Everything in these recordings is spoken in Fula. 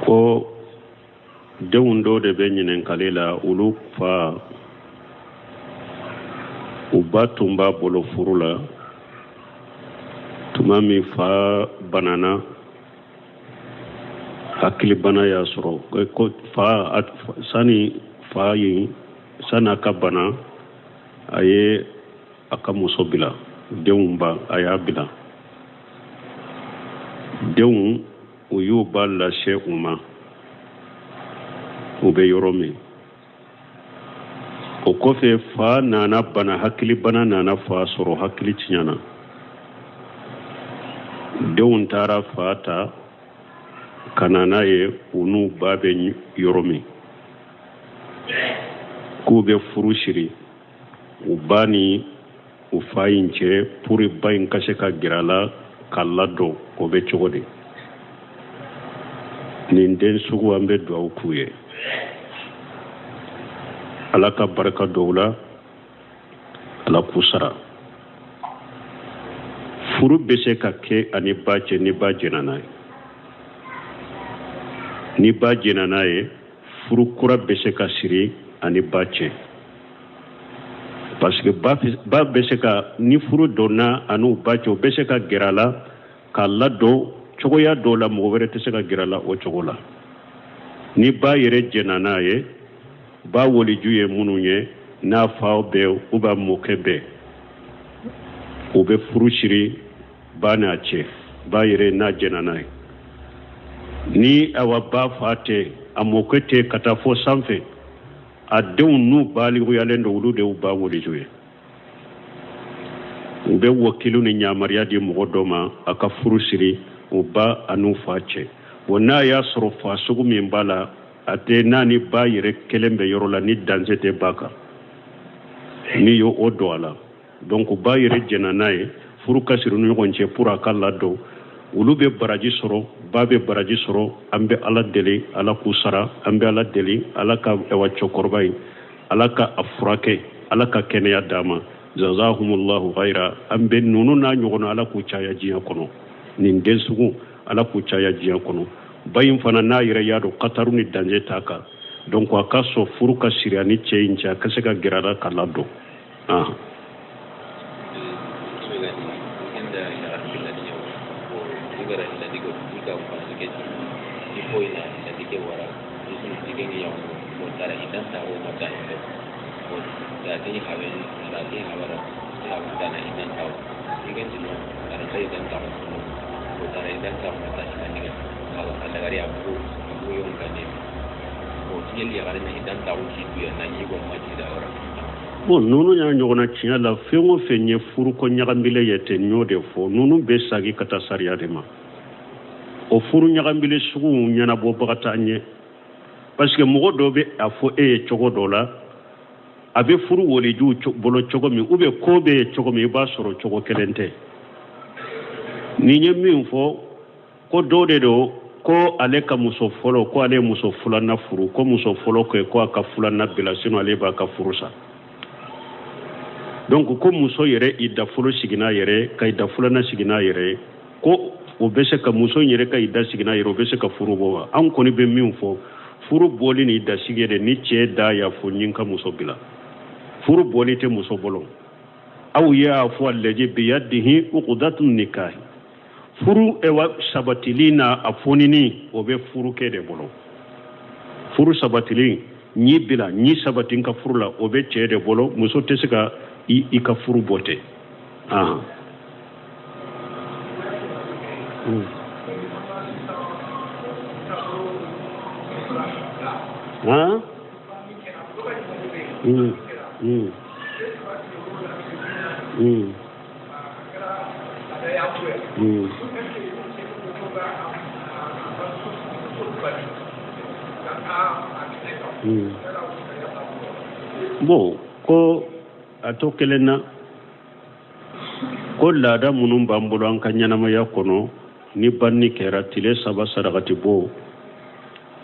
ko denw dɔ de bɛ ɲininkali la olu fa u ba tun b'a bolo furu la tuma min fa banana hakilibana y'a sɔrɔ ko fa sani a ka bana a ye a ka muso bila denw ba a y'a bila denw u y'u ba lase u ma u bɛ yɔrɔ min o kɔfɛ fa nana bana hakilibana nana fa sɔrɔ hakili tiɲɛna denw taara fa ta ka na n'a ye u n'u ba bɛ yɔrɔ min k'u bɛ furu siri u ba ni u fa in cɛ pour ba in ka se ka gɛrɛ a la ka ladon o bɛ cogo di nin den sugu an bɛ dugawu k'u ye ala ka barika dɔw la ala k'u sara furu bɛ se ka kɛ ani ba cɛ ni ba jɛna n'a ye ni ba jɛna n'a ye furu kura bɛ se ka siri ani ba cɛ parce que ba bɛ se ka ni furu donna ani ba cɛ o bɛ se ka gɛrɛ a la k'a ladon cogoya dɔw la mɔgɔ wɛrɛ tɛ se ka gɛrɛ a la o cogo la ni ba yɛrɛ jɛna n'a ye ba woliju ye minnu ye n'a fa bɛɛ u b'a mɔkɛ bɛɛ u bɛ furu siri ba n'a cɛ ba yɛrɛ n'a jɛna n'a ye ni awa ba fa tɛ a mɔkɛ tɛ ka taa fɔ sanfɛ a denw n'u baliguyalen don olu de y'u ba woliju ye u bɛ wakilu ni yamaruya di mɔgɔ dɔ ma a ka furu siri u ba an'u fa cɛ wa n'a y'a sɔrɔ fa sugu min b'a la a tɛ n'a ni ba yɛrɛ kelen bɛ yɔrɔ la ni danse tɛ ba kan ni y'o o don a la donc ba yɛrɛ jɛna n'a ye furu ka siri ni ɲɔgɔn cɛ pour a ka ladon olu bɛ baraji sɔrɔ ba bɛ baraji sɔrɔ an bɛ ala deli ala k'u sara an bɛ ala deli ala ka cɛkɔrɔba in ala ka a furakɛ ala ka kɛnɛya d'a ma jazahumullahu ghayra an bɛ ninnu n'a ɲɔgɔnna ala k'u caya diɲɛ kɔnɔ nin den sugu ala k'u caya diɲɛ kɔnɔ ba in fana n'a yɛrɛ y'a dɔn kataru ni danze t'a kan donc a ka sɔn furu ka siri ani cɛ in cɛ a ka se ka gɛrɛ a la ka ladon bon nunu y'a ɲɔgɔnna tiɲɛ la fɛn o fɛn ye furu ko ɲagamile ye ten n y'o de fɔ nunu bɛ sagi ka taa sariya de ma o furu ɲagamile sugu ɲɛnabɔbaga t'an ye parce que mɔgɔ dɔ bɛ a fɔ e ye cogo dɔ la a bɛ furu woliju bolo cogo min ou bien ko bɛ ye cogo min i b'a sɔrɔ cogo kelen tɛ nin ye min fɔ ko dɔw de don ko ale ka muso fɔlɔ ko ale ye muso filanan furu ko muso fɔlɔ kɛ ko a ka filanan bila sinon ale b'a ka furu sa donc ko muso yɛrɛ i da fɔlɔ sigi n'a yɛrɛ ka i da filanan sigi n'a yɛrɛ ko o bɛ se ka muso yɛrɛ ka i da sigi n'a yɛrɛ o bɛ se ka furu bɔ wa an kɔni bɛ min fɔ furu bɔli ni da sigi yɛrɛ ni cɛ da y'a fɔ ni ka muso bila furu bɔli tɛ muso bolo aw y'a fɔ a lajɛ biyadihi uqdatun nikah furu sabatili na a fonini o bɛ furu kɛ de bolo furu sabatili ni bila ni sabatin ka furu la o bɛ cɛ de bolo muso tɛ se ka i ka furu bɔ tɛ bon ko a to kelen na ko laada minnu b'an bolo an ka ɲɛnamaya kɔnɔ ni banni kɛra tile 3 sarakati bɔ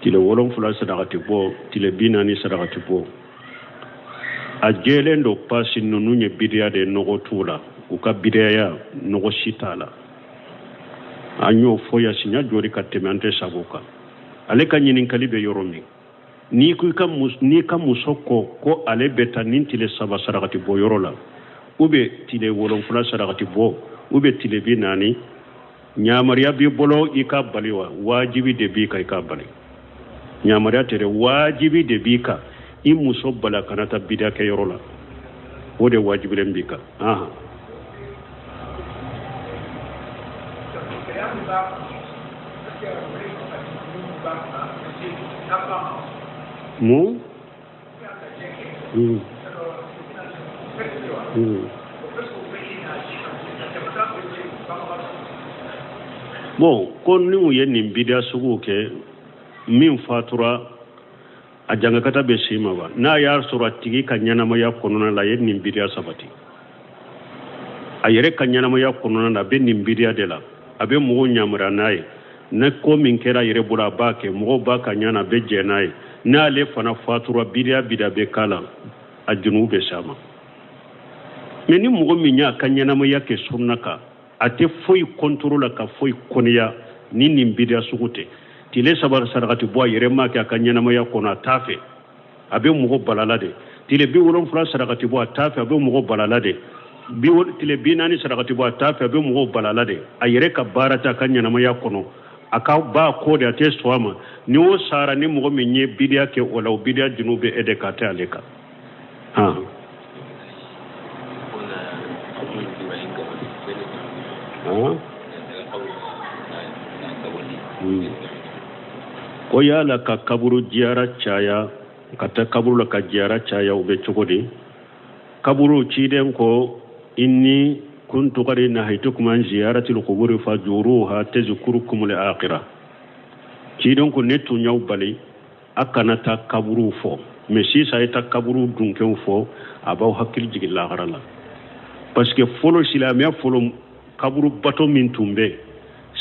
tile 7 sarakati bɔ tile 40 sarakati bɔ a jɛlen do pasi ninnu ye bidiya de nɔgɔ t'u la u ka bidiyaya nɔgɔ si t'a la an y'o fɔ yasinya jori ka tɛmɛ an tɛ sago kan ale ka ɲininkali bɛ yɔrɔ min n'i ka muso ko ale bɛ taa nin tile 3 sarakati bɔ yɔrɔ la ou bien tile 7 sarakati bɔ ou bien tile 40 ɲamariya b'i bolo i ka bali wa wajibi de b'i kan i ka bali ɲamariya tɛ dɛ wajibi de b'i kan i muso bala kana taa bidiya kɛ yɔrɔ la o de wajibilen b'i kan mu bon ko ni u ye nin bidiya sugu kɛ min fatura a jangakata bɛ si ma wa n'a y'a sɔrɔ a tigi ka ɲɛnamaya kɔnɔna la a ye nin bidiya sabati a yɛrɛ ka ɲɛnamaya kɔnɔna la a bɛ nin bidiya de la a bɛ mɔgɔw ɲamariya n'a ye ne ko min kɛra a yɛrɛ bolo a b'a kɛ mɔgɔw b'a ka ɲana a bɛ jɛ n'a ye n'ale fana fatura bidiya bɛ k'a la a junuw bɛ s'a ma mais ni mɔgɔ min y'a ka ɲɛnamaya kɛ sunna kan a tɛ foyi contrôle la ka foyi kɔniya ni nin bidiya sugu tɛ tile 3 sarakati bɔ a yɛrɛ ma kɛ a ka ɲɛnamaya kɔnɔ a t'a fɛ a bɛ mɔgɔ balala de tile 70 sarakati bɔ a t'a fɛ a bɛ mɔgɔ balala de tile 40 sarakati bɔ a t'a fɛ a bɛ mɔgɔ balala de a yɛrɛ ka baara tɛ a ka ɲɛnamaya kɔnɔ a ka ba ko de a tɛ sɔn a ma ni o sara ni mɔgɔ min ye bidiya kɛ o la o bidiya junu bɛ aide ka tɛ ale kan ko yala ka kaburu jiyara caya ka taa kaburu la ka jiyara caya o bɛ cogo di kaburu ciden ko inni kuntu qad nahaytukum an ziyarati al-qubur fajuruha tazkurukum al-akhirah ciden ko ne tun y'aw bali a kana taa kaburu fɔ mais sisan ye taa kaburu dunkenw fɔ a b'aw hakili jigin lahara la parce que fɔlɔ silamɛya fɔlɔ kaburu bato min tun bɛ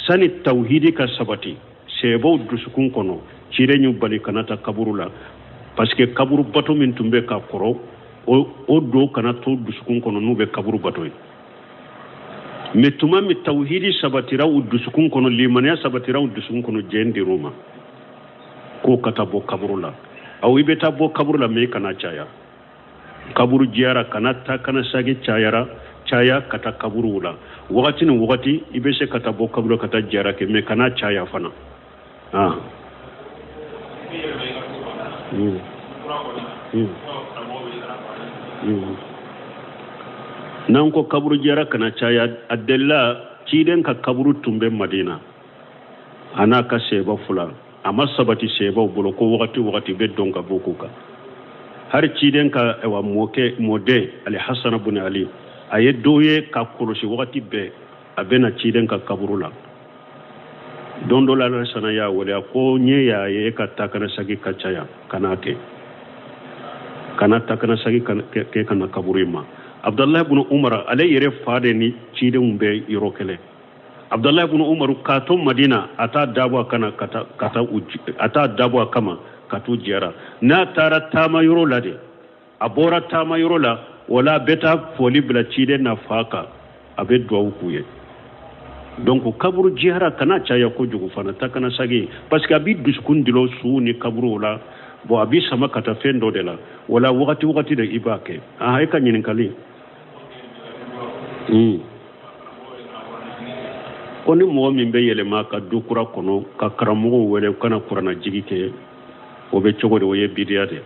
sani tawhidi ka sabati sɛbɛw dusukun kɔnɔ ciden y'u bali kana taa kaburu la parce que kaburu bato min tun bɛ ka kɔrɔ o do kana to dusukun kɔnɔ n'u bɛ kaburu bato ye mais tuma min tawhidi sabatira u dusukun kɔnɔ limaniya sabatira u dusukun kɔnɔ jɛn dir'u ma ko ka taa bɔ kaburu la aw i bɛ taa bɔ kaburu la mais kana caya kaburu jiyara kana taa kana sagi caya ka taa kaburu la wagati ni wagati i bɛ se ka taa bɔ kaburu ka taa jiyara kɛ mais kana caya fana n'an ko kaburu jiyara kana caya a delila ciden ka kaburu tun bɛ madina a n'a ka sɛba fila a ma sabati sɛbaw bolo ko wagati bɛ dɔn ka bɔ k'u kan hari ciden ka mɔden ali hasana bun ali a ye dɔw ye ka kɔlɔsi wagati bɛɛ a bɛ na ciden ka kaburu la don dɔ la alasana y'a wele a ko ɲɛ y'a ye ka taa kana sagi ka caya kana kɛ kana taa kana sagi kɛ kana kaburu in ma abdullahi ibn umar ale yɛrɛ fa de ni cidenw bɛ yɔrɔ kelen abdullahi ibn umar k'a to madina a t'a dabɔ a kana a t'a dabɔ a kama ka t'u jɛra n'a taara taama yɔrɔ la de a bɔra taama yɔrɔ la wala a bɛ taa foli bila ciden na fa kan a bɛ duwawu k'u ye donc kaburu jihara kana caya kojugu fana ta kana sagi parce que a bi dusukun dilo su ni kaburu la bon a bi sama ka taa fɛn dɔ de la wala wagati de i b'a kɛ e ka ɲininkali ko ni mɔgɔ min bɛ yɛlɛma ka du kura kɔnɔ ka karamɔgɔw wele u kana kuranna jigi kɛ o bɛ cogo de o ye bidiya de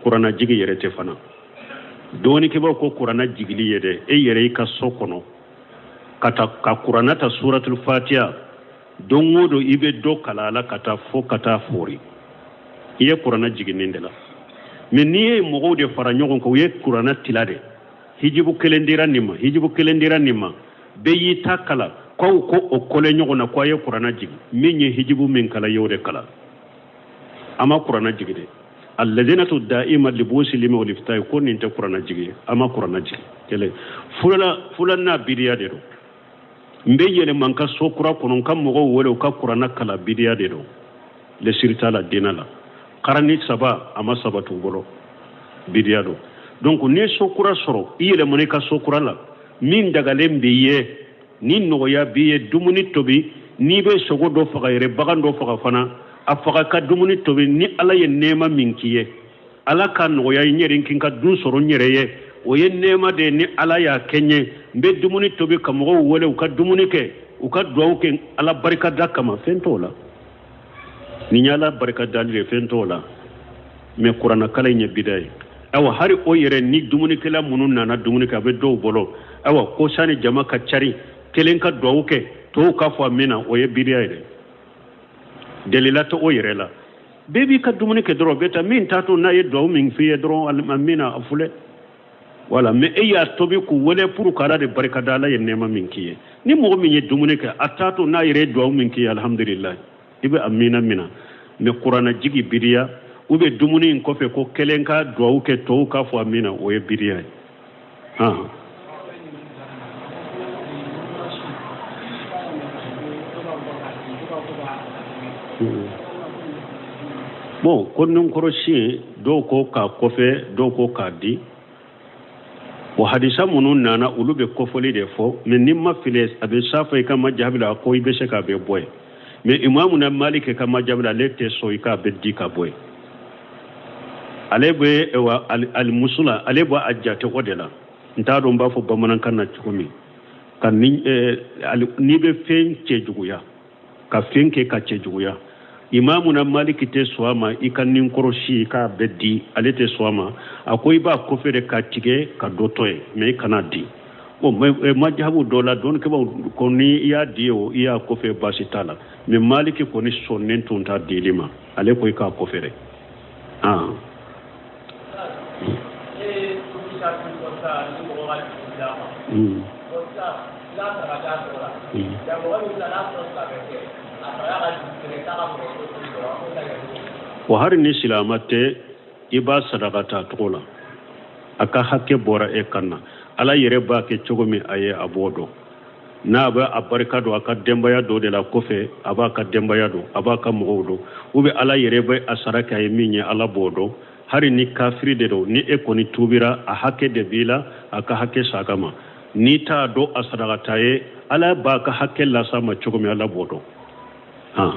kuranna jigi yɛrɛ tɛ fana dɔɔnikɛbaaw ko kuranna jigili ye dɛ e yɛrɛ i ka so kɔnɔ ka kuranna ta suratul fatiha don o don i bɛ dɔ kala a la ka taa fori i ye kuranna jiginin de la mais n'i ye mɔgɔw de fara ɲɔgɔn kan u ye kuranna tila de hijibu kelen dira nin ma bɛɛ y'i ta kala k'aw ko o kɔlɛ ɲɔgɔn na k'aw ye kuranna jigi min ye hijibu min kala y'o de kala a ma kuranna jigi de alladhinatu da'ima libusi lima waliftai ko nin tɛ kuranna jigi a ma kuranna jigi kɛlɛ fulanna bidiya de don n bɛ yɛlɛma n ka so kura kɔnɔ n ka mɔgɔw wele u ka kuranna kala bidiya de don lesiri t'a la diinɛ la karani saba a ma saba t'u bolo bidiya don donc ni so kura sɔrɔ i yɛlɛmana i ka so kura la min dagalen b'i ye ni nɔgɔya b'i ye dumuni tobi n'i bɛ sogo dɔ faga yɛrɛ bagan dɔ faga fana afaga ka dumuni tobi ni ala ye nema min kiye ala ka nogoya nyerin kin ka dun soro nyereye o ye nema de ni ala ya kenye mbe dumuni tobi ka mogo wole u ka dumuni ke u ka duwawu ke ala barika da kama fento la ni nyala barika dalire fento la me qur'ana kala nya bidai awa hari o yere ni dumuni kala munun nana dumuni ka be do bolo awa ko sani jama ka cari kelen ka duwawu ke to ka fo amina o ye bidai de delila to o yere la bebi ka dumuni ke doro beta min tato na ye duwawu min fiye doro amina afule wala me eya tobi ku wole pour kala de barika dala ye nema min kiye ni mo min ye dumuni ke atato na yere duwawu min kiye alhamdulillah ibe amina mina me qur'ana jigi bidiya ube dumuni in kofe ko kelenka duwawu ke to ka fo amina o ye bidiya bon konnun koroshi do ko ka kofe do ko ka di o hadisa munun nana ulube kofoli de fo men nimma files abe safa ka majabila ko ibe se ka be boy mais imamu na malik ka majabila lekte so ka be di ka boy alebe wa al musula alebo ajjate odela nta do mba fo bamanan kan na chukumi kan ni be fen cejuguya ka fenke ka cejuguya imamu na maliki te swama ikanin koroshi ka beddi alete swama akoy ba ko fere ka tige ka dotoy me kanadi o majhabu dola don ke ko ni ya dio ya ko fe basitala me maliki ko ni sonnen tunta dilima ale koy ka ko fere wa har ni silamate iba sadaqata tola aka hakke bora e kanna ala yere ba ke chogomi aye abodo na ba abarka do aka dembaya do de la kofe aba ka dembaya do aba ka mogodo ube ala yere ba asaraka e minye ala bodo hari ni kafiri de do ni e koni tubira a hakke de bila aka hakke sagama ni ta do asaraka e ala ba ka hakke la sama chogomi ala bodo ma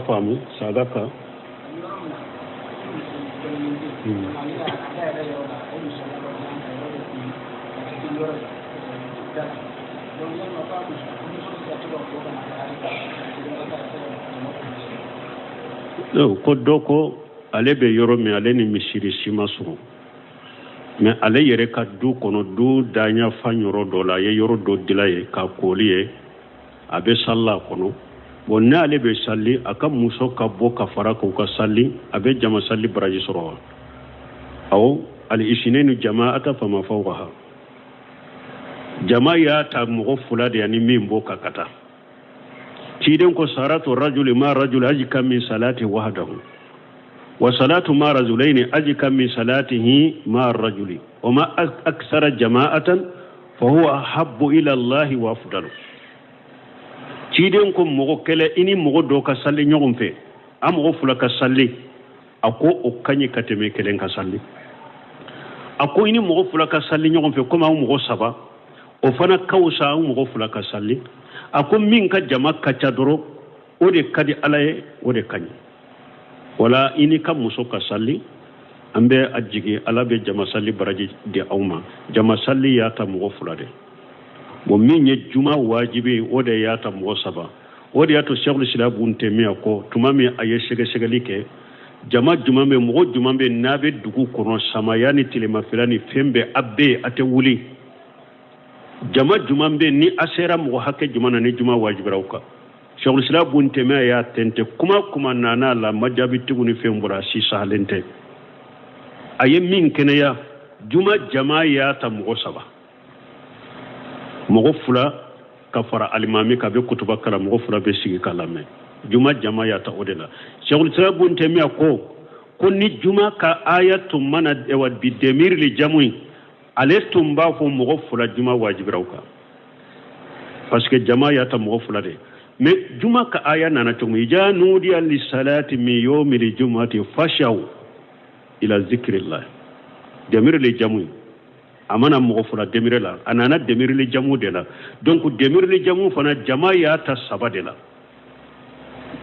famu sadaka ko doko ale be yoro mi ale ni misiri simaso me ale yere ka du kono du danya fanyoro dola ye yoro do dilaye ka koliye abe salla kono bonna ale be salli aka muso ka bo ka fara ko ka salli abe jama salli baraji soro aw al ishninu jama'ata fama fawqaha jama'a ta mugo fulade yani min bo ka kata tiden ko salatu rajuli ma rajul ajka min salati wahdahu wa salatu ma rajulaini ajka min salatihi ma rajuli wa ma akthara jama'atan fa huwa habbu ila Allah wa afdalu tiden ko mogo kele ini mogo do ka salli nyogum fe amogo fula ka salli ako o kanyi kateme kelen ka salli ako ini mogo fula ka salli nyogum fe kuma mogo saba o fana kawsa mogo fula ka salli ako min ka jama kacha doro o de kadi alaye o de kanyi wala ini ka muso ka salli ambe ajigi alabe jama salli baraji de awma jama salli ya ta mogo fula de bo min ye juma wajibi o de ya ta mogo saba o de ya to sheikhul islam bunte mi ko tumami aye shege shegeli ke jama juma me mogo juma be nabe dugu kono sama yani tilema filani fembe abbe ate wuli jama juma be ni asera mogo hakke juma na ni juma wajibira uka sheikhul islam bunte mi ya tente kuma nana la majabi tuguni fembura si sahalente aye min kene ya juma jama ya ta mogo saba mogo fula ka fara alimami ka be kutuba kala mogo fula be sigi kalame juma jama ya ta odela sheikhul islam bunte mi ko ni juma ka ayatu mana ewa bi demir li jamui ale tumba fo mogo fula juma wajibira uka parce que jama ya ta mo fula de mais juma ka aya nana to mi ja nudi al salati mi yawmil jumati fashaw ila zikrillah demir le jamu amana mo fula demir la anana demir le jamu de la donc demir le jamu fana jama ya ta sabade la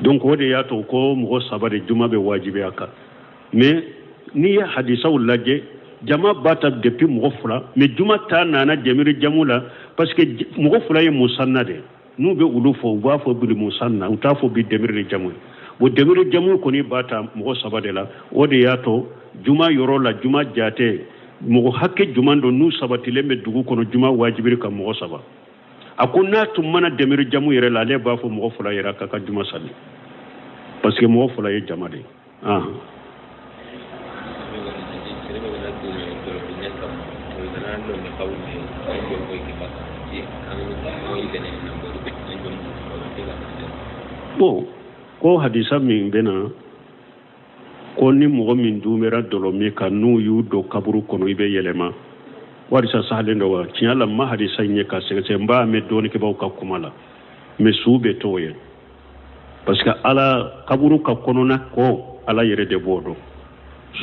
donc wode ya to ko mo sabade juma be wajibi aka mais ni ya hadisa ulaje jama bata depuis mo fula mais juma ta nana demir jamu la parce que mo fula ye musanna de nu be ulu fo wa fo bi musanna uta fo bi demir le jamu wo demir jamu ko ni bata mo sabade la wode ya to juma yoro la juma jate mo hakke juma do nu sabati le me dugu kono juma wajibi ka mo saba akuna tum mana demir jamu yere la le ba fo mo fula yera ka juma sali parce que mo fula ye jama de bon ko hadisa min bena ko ni mogo min dumera dolomi ka nu yu do kaburu kono ibe yelema warisa sahlen do wa tiala ma hadisa nye ka sege mba me doni ke baw ka kumala me sube toye parce que ala kaburu ka kono na ko ala yere de bodo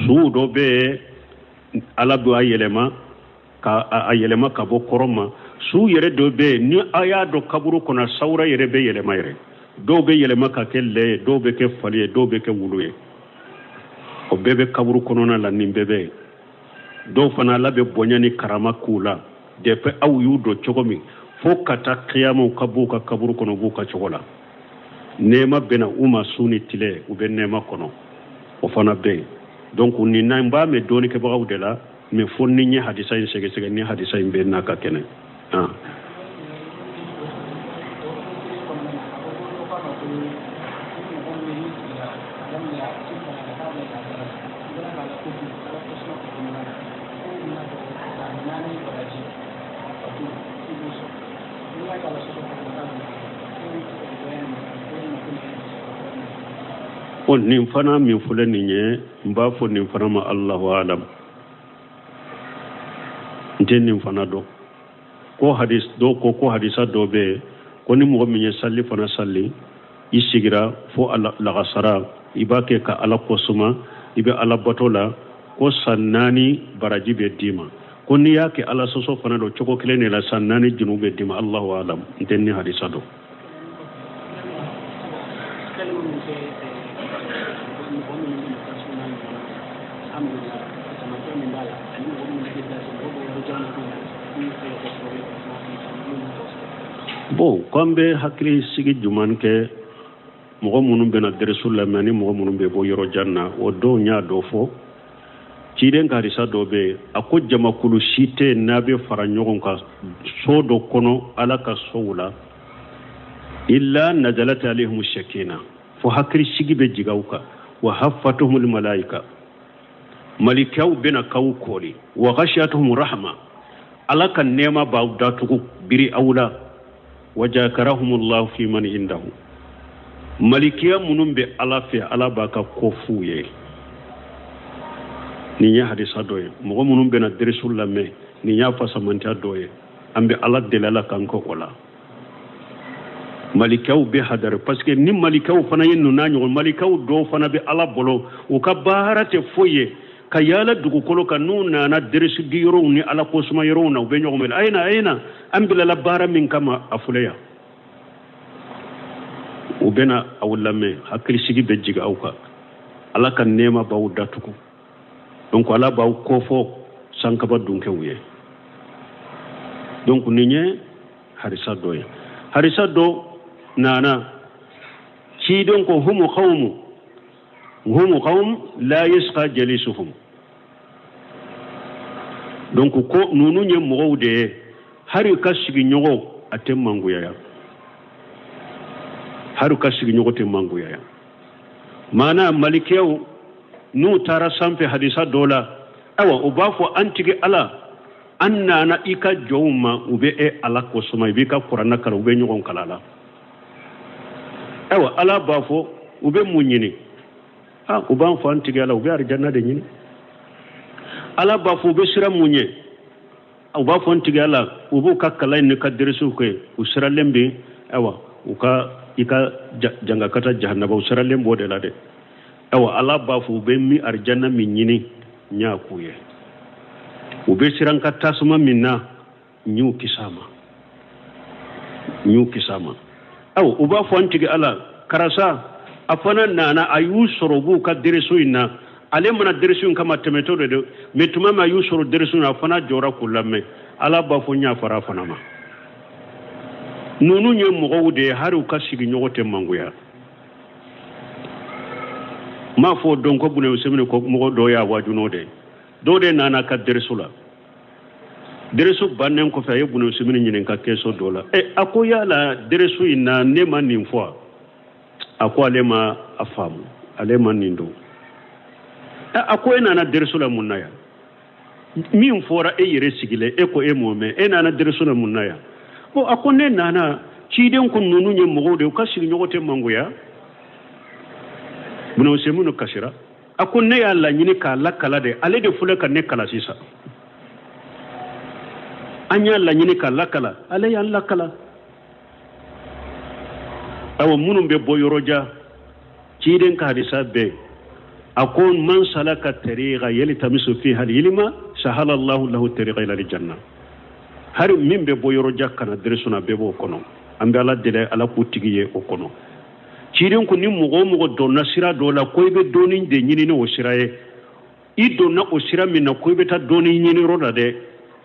su do be ala do ayelema ka bo koroma su yere do be ni aya do kaburu kono sawra yere be yelema yere do be yelema ka kelle do be ke faliye do be ke wuluye o bebe kaburu kono na la nimbebe do fana la be bonyani karama kula de pe aw yu do chogomi fo kata qiyamo kabuka kaburu kono buka chogola nema bena uma suni tile ube nema kono o fana be donc ni namba me doni ke baw de la me fonni ni hadisa en sege sege ni hadisa en be naka kene on nim fana min fula ninye mba fo nim fana ma Allahu alam nten nim fana do ko hadis do ko hadisa do be ko ni mo min salli fana salli isigira fo ala la gasara ibake ka ala ko suma ibe ala batola ko sannani baraji be dima ko ni yake ala soso fana do choko kilene la sannani junube dima Allahu alam nten ni hadisa do bon kombe hakli sigi juman ke mogo munum bena deresul la mani mogo munum be bo yoro janna o do nya do fo ci den garisa do be ako jama kulu shite nabe fara nyogon ka so do kono ala ka sowla illa nazalat alaihim shakina fo hakri sigi be jigawka wa haffatuhumul malaika malikaw bena kaw koli wa ghashiyatuhum rahma ala kan nema ba datugo biri awla wajakarahumullahu fi man indahu malikiya munum be ala fi ala baka kofuye ni nya hadisa doye mo munum be na deresul la me ni nya fasamanta doye ambe ala delala kanko wala malikaw be hadar parce que ni malikaw fana yinu nanyo malikaw do fana be ala bolo o ka baharate foye ka yala dugu kolo ka nuna na deresu giro ni ala ko suma yoro na be nyogomel ayna ambila la bara min kama afuleya ubena awlame hakri sigi be jiga awka ala kan nema baw datuko donc ala baw kofo sanka ba dunke wuye donc ninye harisa do nana ci donc humu qawm la yasqa jalisuhum donc ko nunu nye mogode hari kasigi nyogo atem manguya haru kasigi nyogo tem manguya mana malikew nu tara sampe hadisa dola awa ubafo antigi ala anna na ika jowma ube e ala ko suma bika qur'ana kala ube nyogon kalala awa ala bafo ube munyini uban fan tigala ube arjanna de nyini ala bafo be sira munye u b'a fɔ n tigi ala u b'u ka kalan ni ka deresiw kɛ u siralen bɛ awa u ka i ka janga ka taa jahanaba u siralen b'o de la dɛ awa ala b'a fɔ u bɛ mi arjanna min ɲini n y'a k'u ye u bɛ siran ka tasuma min na n y'u kisa ma awa u b'a fɔ n tigi ala karasa a fana nana a y'u sɔrɔ u b'u ka dereso in na ale mana dereso in kama tɛmɛtɔ de don mais tuma min a y'u sɔrɔ dereso in na a fana jɔra k'u lamɛn ala b'a fɔ n y'a fara a fana ma ninnu ye mɔgɔw de ye hali u ka sigiɲɔgɔn tɛ mangoya n m'a fɔ dɔn ko Buna Musemini ko mɔgɔ dɔw y'a waajunɔ de dɔw de nana ka dereso la dereso bannen kɔfɛ a ye Buna Musemini ɲininka kɛso dɔ la a ko yala dereso in na ne ma nin fɔ a ko ale ma a faamu ale ma nin don a ko e nana dereso la mun na yan min fɔra e yɛrɛ sigilen e ko e m'o mɛn e nana dereso la mun na yan bon a ko ne nana ciden ko ninnu ye mɔgɔw de u ka sigiɲɔgɔn tɛ mangoya Buna Musemini kasira a ko ne y'a laɲini k'a lakala de ale de filɛ ka ne kala sisan an y'a laɲini k'a lakala ale y'an lakala awa minnu bɛ bɔ yɔrɔjan ciden ka hadisa bɛɛ a ko man salaka tariqa yaltamisu fiha al-ilma sahala Allahu lahu tariqa ila al-janna hari min bɛ bɔ yɔrɔjan kana dereso na bɛɛ b'o kɔnɔ an bɛ ala deli ala k'u tigi ye o kɔnɔ ciden ko ni mɔgɔ o mɔgɔ donna sira dɔ la ko i bɛ dɔɔni de ɲini ni o sira ye i donna o sira min na ko i bɛ taa dɔɔni ɲini yɔrɔ la dɛ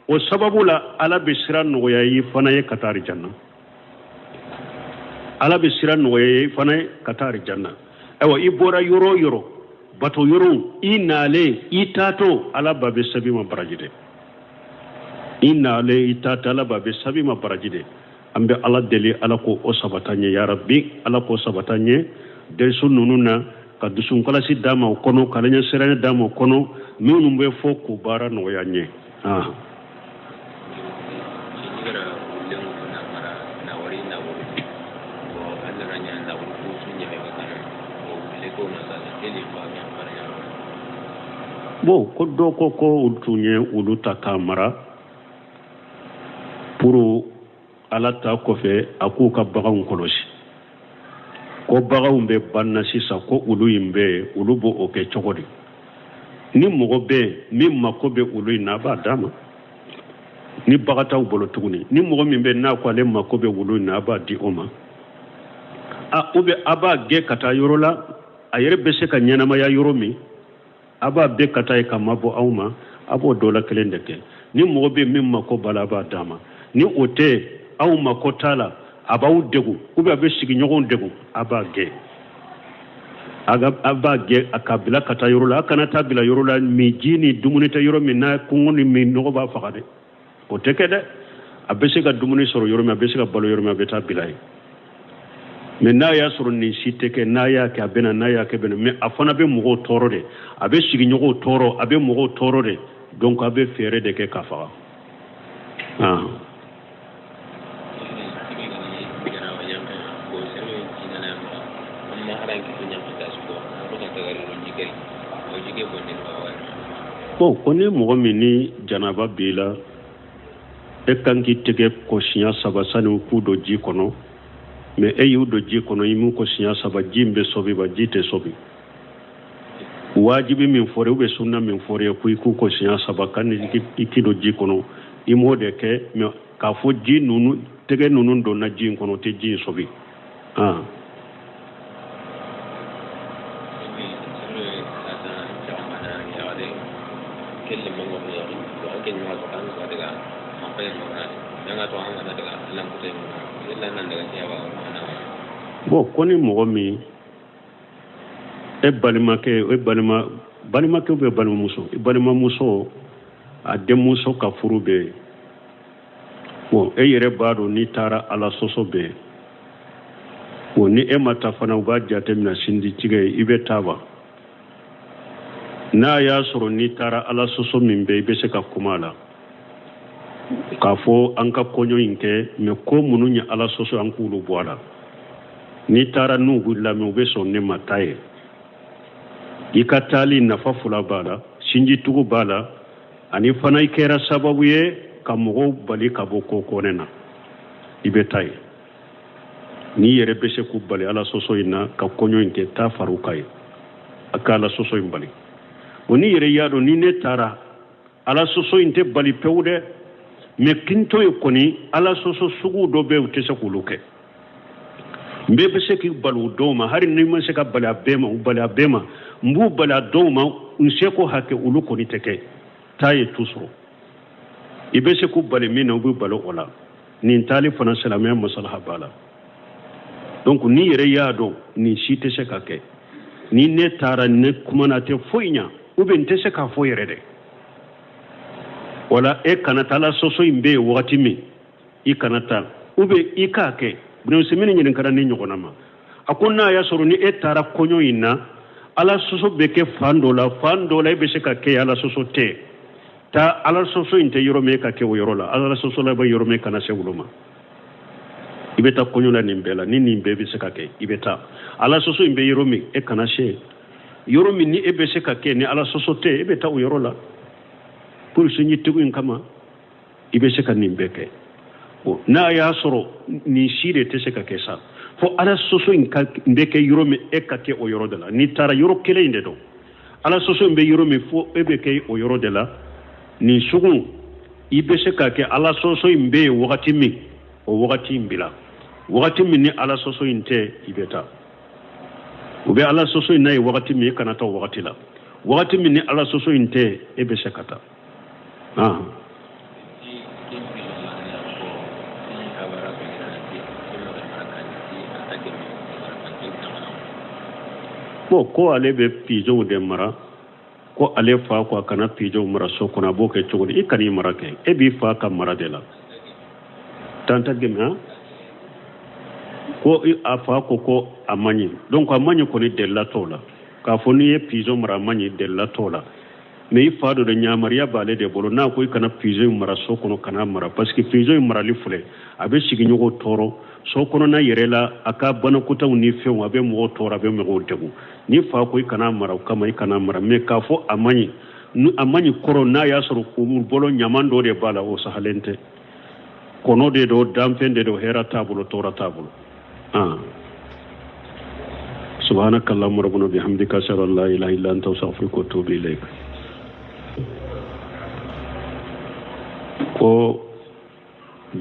o sababu la ala bɛ sira nɔgɔya i fana ye ka taa janna ala bɛ sira nɔgɔya i fana ye ka taa janna ayiwa i bɔra yɔrɔ o yɔrɔ bato yɔrɔ i nalen i taatɔ ala ba bɛ sabi ma baraji dɛ i nalen i taatɔ ala ba bɛ sabi ma baraji dɛ an bɛ ala deli ala ko o sabata ɲɛ ya rabbi ala ko sabata ɲɛ deriso ninnu na ka dusunkɔlɔsi d'a ma o kɔnɔ ka ɲɛ siranya d'a ma o kɔnɔ minnu bɛ fɔ k'u baara nɔgɔya ɲɛ bon ko dɔ ko olu tun ye olu ta k'a mara pour ala ta kɔfɛ a k'u ka baganw kɔlɔsi ko baganw bɛ banna sisan ko olu in bɛ olu b'o o kɛ cogo di ni mɔgɔ bɛ min mako bɛ olu in na a b'a d'a ma ni bagan t'aw bolo tuguni ni mɔgɔ min bɛ n'a ko ale mako bɛ olu in na a b'a di o ma ou bien a b'a gɛn ka taa yɔrɔ la a yɛrɛ bɛ se ka ɲɛnamaya yɔrɔ min a b'a bɛɛ ka taa ye ka mabɔ aw ma a b'o dɔ la kelen de kɛ ni mɔgɔ bɛ min mako b'a la a b'a d'a ma ni o tɛ aw mako t'a la a b'aw degun ou bien a bɛ sigiɲɔgɔnw degun a b'a gɛn a b'a gɛn a ka bila ka taa yɔrɔ la a kana taa bila yɔrɔ la min ji ni dumuni tɛ yɔrɔ min na kɔngɔ ni min nɔgɔ b'a faga dɛ o tɛ kɛ dɛ a bɛ se ka dumuni sɔrɔ yɔrɔ min a bɛ se ka balo yɔrɔ min a bɛ taa bila yen mais n'a y'a sɔrɔ nin si tɛ kɛ n'a y'a kɛ a bɛ na n'a y'a kɛ bɛ na mais a fana bɛ mɔgɔw tɔɔrɔ de a bɛ sigiɲɔgɔnw tɔɔrɔ a bɛ mɔgɔw tɔɔrɔ de donc a bɛ fɛɛrɛ de kɛ k'a faga bon ko ni mɔgɔ min ni janaba b'i la e kan k'i tɛgɛ ko siɲɛ 3 sani u k'u don ji kɔnɔ mais e y'u don ji kɔnɔ i m'u ko siɲɛ 3 ji in bɛ sɔbi ba ji tɛ sɔbi wajibi min fɔra ou bien sunna min fɔra ko i k'u ko siɲɛ 3 kan i k'i don ji kɔnɔ i m'o de kɛ mais k'a fɔ ji ninnu tɛgɛ ninnu donna ji in kɔnɔ o tɛ ji in sɔbi bon ko ni mɔgɔ min e balimakɛ balimakɛ bɛ balimamuso balimamuso a denmuso ka furu bɛ bon e yɛrɛ b'a dɔn n'i taara ala sɔsɔ bɛ bon ni e ma taa fana u b'a jate minɛ sindi tigɛ ye i bɛ taa wa n'a y'a sɔrɔ n'i taara ala sɔsɔ min bɛ i bɛ se ka kuma a la k'a fɔ an ka kɔɲɔ in kɛ mais ko minnu ye ala sɔsɔ an k'olu bɔ a la n'i taara n'u wulila mais u bɛ sɔn ne ma taa ye i ka taali nafa fila b'a la sinjitugu b'a la ani fana i kɛra sababu ye ka mɔgɔw bali ka bɔ ko kɔnɛ na i bɛ taa ye n'i yɛrɛ bɛ se k'u bali ala sɔsɔ in na ka kɔɲɔ in kɛ taa far'u kan ye a ka ala sɔsɔ in bali o n'i yɛrɛ y'a dɔn ni ne taara ala sɔsɔ in tɛ bali pewu dɛ mais kinto ye kɔni ala sɔsɔ sugu dɔ bɛ u tɛ se k'olu kɛ n bɛɛ bɛ se k'i bali o dɔw ma hali n'i ma se ka bali a bɛɛ ma u bali a bɛɛ ma n b'u bali a dɔw ma n seko hakɛ olu kɔni tɛ kɛ taa ye tu sɔrɔ i bɛ se k'u bali min na u bɛ bali o la nin taali fana silamɛya masalaha b'a la donc n'i yɛrɛ y'a dɔn nin si tɛ se ka kɛ ni ne taara ne kumana tɛ foyi ɲa ou bien n tɛ se k'a fɔ yɛrɛ dɛ wala e kana taa ala sɔsɔ in bɛ yen wagati min i kana taa ou bien i k'a kɛ Ibn ɲininkara ni ɲɔgɔnna ma a ko n'a y'a sɔrɔ ni e taara kɔɲɔ in na ala sɔsɔ bɛ kɛ fan dɔ la e bɛ se ka kɛ ala sɔsɔ tɛ taa ala sɔsɔ in tɛ yɔrɔ min ka kɛ o yɔrɔ la ala sɔsɔ la bɛ yɔrɔ min kana se olu ma i bɛ taa kɔɲɔ la nin bɛɛ la ni nin bɛɛ bɛ se ka kɛ i bɛ taa ala sɔsɔ in bɛ yɔrɔ min e kana se yɔrɔ min ni e bɛ se ka kɛ ni ala sɔsɔ tɛ e bɛ taa o yɔrɔ la pour sinjitigiw in kama i bɛ se ka nin bɛɛ kɛ n'a y'a sɔrɔ nin si de tɛ se ka kɛ sa fo ala sɔsɔ in bɛ kɛ yɔrɔ min e ka kɛ o yɔrɔ de la n'i taara yɔrɔ kelen in de dɔn ala sɔsɔ in bɛ yɔrɔ min fo e bɛ kɛ o yɔrɔ de la nin sugu i bɛ se ka kɛ ala sɔsɔ in bɛ yen wagati min o wagati in bila wagati min ni ala sɔsɔ in tɛ i bɛ taa u bɛ ala sɔsɔ in n'a ye wagati min e kana taa o wagati la wagati min ni ala sɔsɔ in tɛ e bɛ se ka taa ko ale bɛ pigeonw de mara ko ale fa ko a kana pigeonw mara so kɔnɔ a b'o kɛ cogo di i kan'i mara kɛ e b'i fa ka mara de la tanta gɛmɛ ko a fa ko a man ɲi donc a man ɲi kɔni delila t'o la k'a fɔ n'i ye pigeon mara a man ɲi delila t'o la mais i fa dɔ de ɲamariya b'ale de bolo n'a ko i kana pigeon mara so kɔnɔ kana mara parce que pigeon marali filɛ a bɛ sigiɲɔgɔnw tɔɔrɔ so kɔnɔna yɛrɛ la a ka banakɔtaw ni fɛnw a bɛ mɔgɔw tɔɔrɔ a bɛ mɔgɔw degun ni fa ko i kana mara o kama i kana mara mais k'a fɔ a man ɲi kɔrɔ n'a y'a sɔrɔ bolo ɲaman dɔ de b'a la o sahalen tɛ kɔnɔ de don danfɛn de don hɛrɛ t'a bolo tɔɔrɔ t'a bolo سبحانك اللهم ربنا بحمدك أشهد أن لا إله إلا أنت أستغفرك وأتوب إليك ko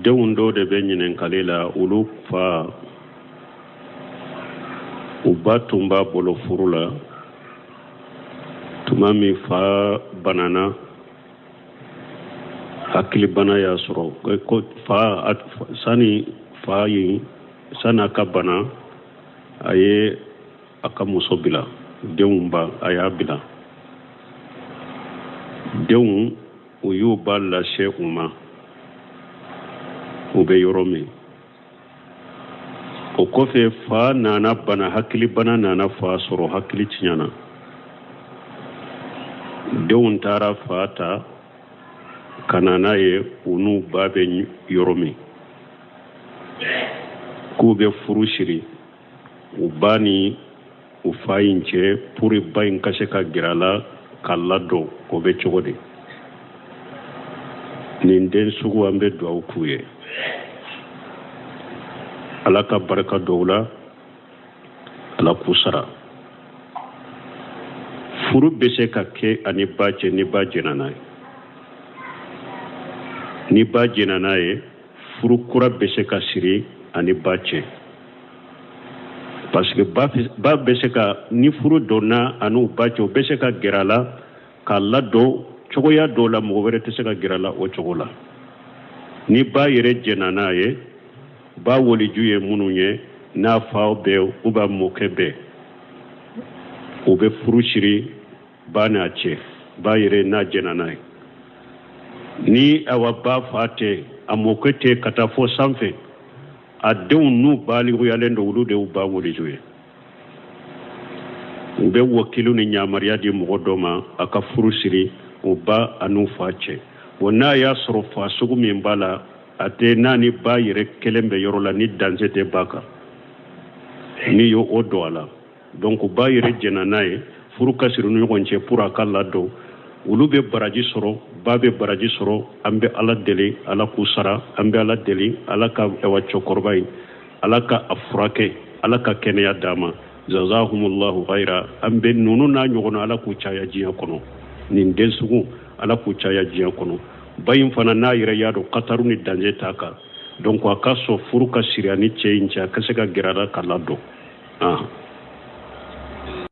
denw dɔw de bɛ ɲininkali la olu fa u ba tun b'a bolo furu la tuma min fa banana hakilibana y'a sɔrɔ ko fa sani a ka bana a ye a ka muso bila denw ba a y'a bila denw u y'u ba lase u ma u bɛ yɔrɔ min o kɔfɛ fa nana bana hakilibana nana fa sɔrɔ hakili tiɲɛna denw taara fa ta ka na n'a ye u n'u ba bɛ yɔrɔ min k'u bɛ furu siri u ba ni u fa in cɛ pour ba in ka se ka gɛrɛ a la ka ladon o bɛ cogo di nin den sugu an bɛ dugawu k'u ye ala ka barika dɔw la ala k'u sara furu bɛ se ka kɛ ani ba cɛ ni ba jɛna n'a ye ni ba jɛna n'a ye furu kura bɛ se ka siri ani ba cɛ parce que ba bɛ se ka ni furu donna ani ba cɛ o bɛ se ka gɛrɛ a la k'a ladon cogoya dɔw la mɔgɔ wɛrɛ tɛ se ka gɛrɛ a la o cogo la ni ba yɛrɛ jɛna n'a ye ba waliju ye minnu ye n'a faw bɛɛ u b'a mɔkɛ bɛɛ o bɛ furu siri ba n'a cɛ ba yɛrɛ n'a jɛna n'a ye ni awa ba fa tɛ a mɔkɛ tɛ ka taa fɔ sanfɛ a denw n'u baliguyalen don olu de y'u ba waliju ye u bɛ wakilu ni yamaruya di mɔgɔ dɔ ma a ka furu siri u ba an'u fa cɛ wa n'a y'a sɔrɔ fa sugu min b'a la a tɛ n'a ni ba yɛrɛ kelen bɛ yɔrɔ la ni danse tɛ ba kan ni y'o don a la donc ba yɛrɛ jɛna n'a ye furu ka siri ni ɲɔgɔn cɛ pour a ka ladon olu bɛ baraji sɔrɔ ba bɛ baraji sɔrɔ an bɛ ala deli ala k'u sara an bɛ ala deli ala ka cɛkɔrɔba in ala ka a furakɛ ala ka kɛnɛya d'a ma jazahumullahu khayra an bɛ ninnu n'a ɲɔgɔn ala k'u caya diɲɛ kɔnɔ nin den sugu ala k'u caya diɲɛ kɔnɔ ba in fana n'a yɛrɛ y'a dɔn kataru ni danger t'a kan donc a ka sɔn furu ka siri ani cɛ in cɛ a ka se ka gɛrɛ a la k'a ladɔn